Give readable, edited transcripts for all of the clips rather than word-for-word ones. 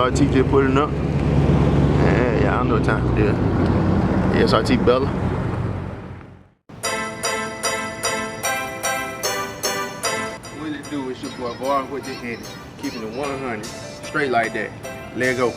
SRT just putting up. And yeah, I don't know what time it is. SRT Bella. What it do is your boy Var with the head, keeping it 100, straight like that. Let go.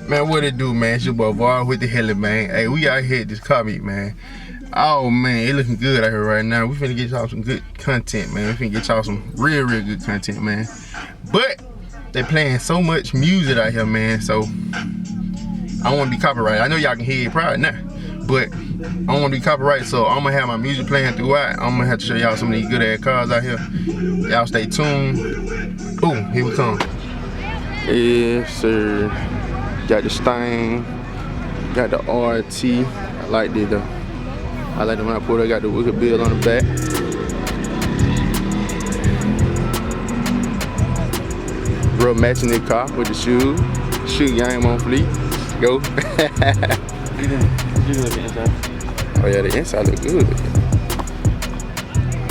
Man, what it do, man? It's your boy Var with the heli, man. Hey, we out here at this car meet, man. Oh man, it looking good out here right now. We finna get y'all some good content, man. We finna get y'all some real good content, man. But they playing so much music out here, man. So I don't wanna be copyrighted. I know y'all can hear it probably now, but I don't wanna be copyrighted. So I'm gonna have my music playing throughout. I'm gonna have to show y'all some of these good ass cars out here. Y'all stay tuned. Boom, here we come. Yes, sir. Got the Stain, got the RT. I like it though. I like it when I put it. I got the Wicked Bill on the back. Real matching the car with the shoes. Shoe game on fleet. Go. Oh yeah, the inside look good.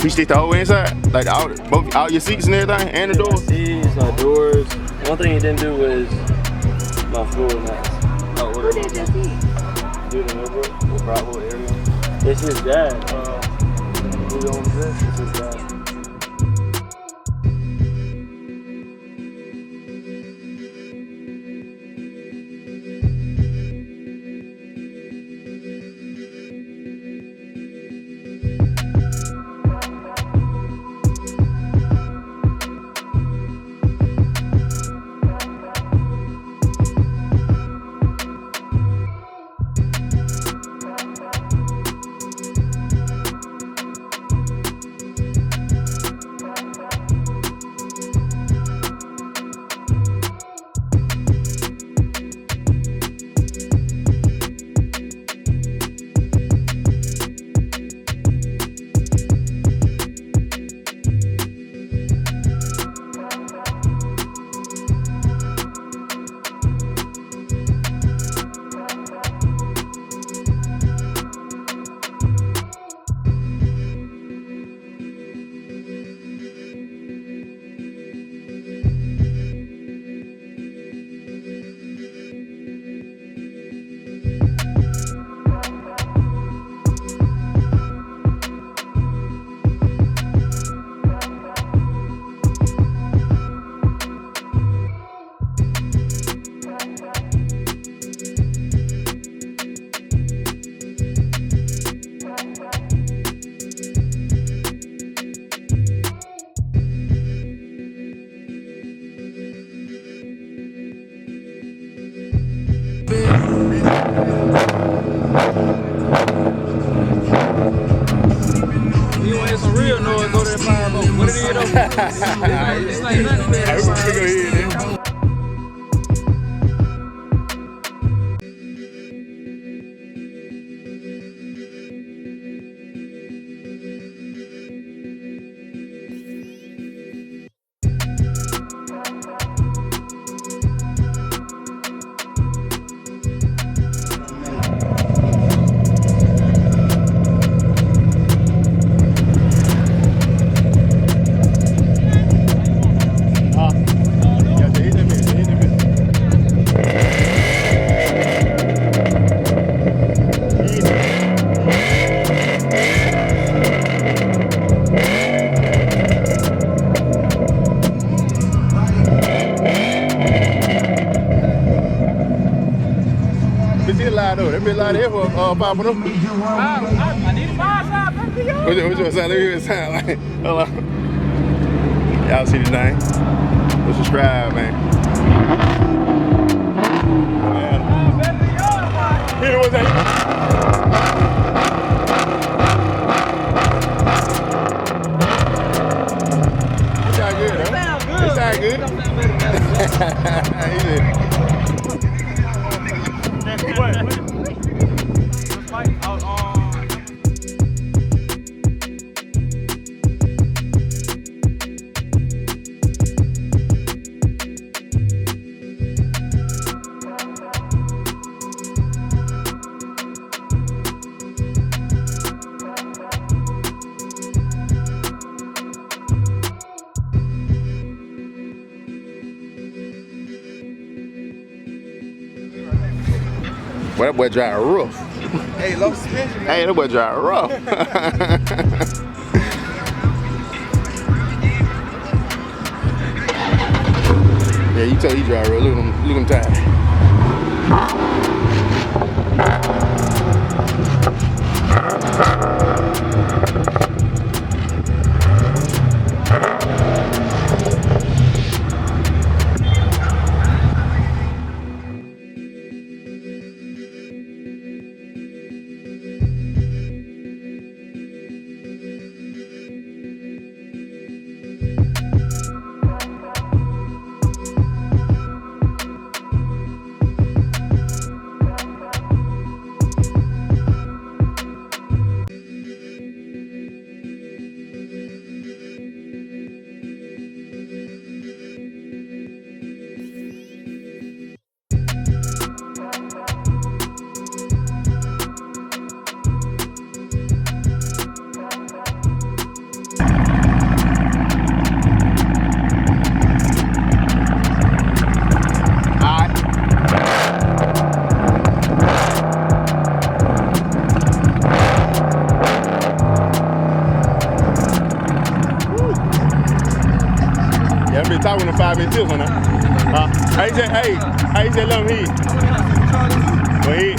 You stick the whole inside? Like all your seats and everything? And the doors? Seats, my doors. One thing he didn't do was my floor mats. Who did this eat? Dude in the Bravo area. It's his dad. Who owns this? It's his dad. It's like nothing there. They been live here for popping up. I need a buy side, What's your sound? Let me hear it sound like. Hold on. Y'all see the name? Go subscribe, man. Hit it with that. It sound good, huh? It sound good. Boy, that boy drive rough. Hey, low suspension, man. Hey, that boy drive rough. Yeah, you tell he drive rough. Look at him tires. Been talking to 5 minutes on that. Hey, let him hit. Go ahead.